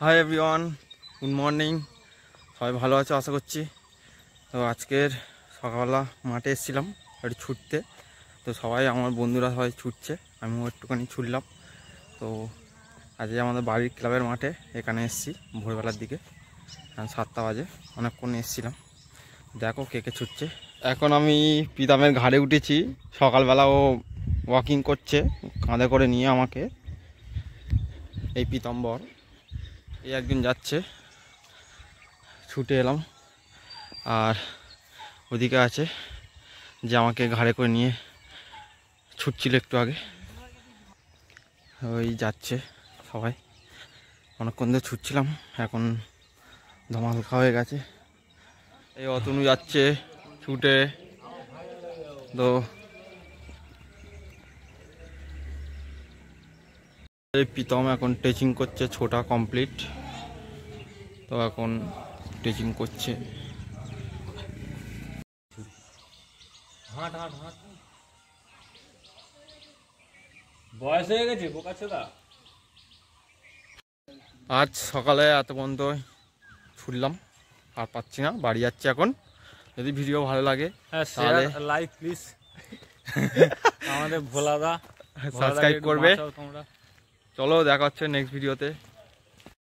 Hi everyone, good morning. সবাই ভালো আছো আশা করছি। তো আজকের সকালবেলা মাঠে এসেছিলাম একটু ছুটতে। তো সবাই আমার বন্ধুরা সবাই ছুটছে, আমিও একটুখানি ছুটলাম। তো আজকে আমাদের বাড়ির ক্লাবের মাঠে এখানে এসেছি ভোরবেলার দিকে, 7টা বাজে। অনেকক্ষণ এসেছিলাম। দেখো কে কে ছুটছে। এখন আমি পিতামের ঘাড়ে উঠেছি। সকালবেলা ও ওয়াকিং করছে কাঁধে করে নিয়ে আমাকে। এই পিতাম্বর এই একদিন যাচ্ছে, ছুটে এলাম। আর ওদিকে আছে যে আমাকে ঘাড়ে করে নিয়ে ছুটছিল একটু আগে, ওই যাচ্ছে সবাই। অনেকক্ষণ ধরে ছুটছিলাম, এখন ধমালকা হয়ে গেছে। এই অতনু যাচ্ছে ছুটে। তো এই প্রীতম এখন টিচিং করছে, ছোটা কমপ্লিট। তো এখন টিচিং করছে। হাঁট হাঁট হাঁট, বয়স হয়ে গেছে বোকাচোদা। আজ সকালে এত পর্যন্ত ছুটলাম, আর পাচ্ছি না, বাড়ি যাচ্ছি এখন। যদি ভিডিও ভালো লাগে তাহলে লাইক প্লিজ আমাদের ভোলাদা সাবস্ক্রাইব করবে। চলো দেখা হচ্ছে নেক্সট ভিডিওতে।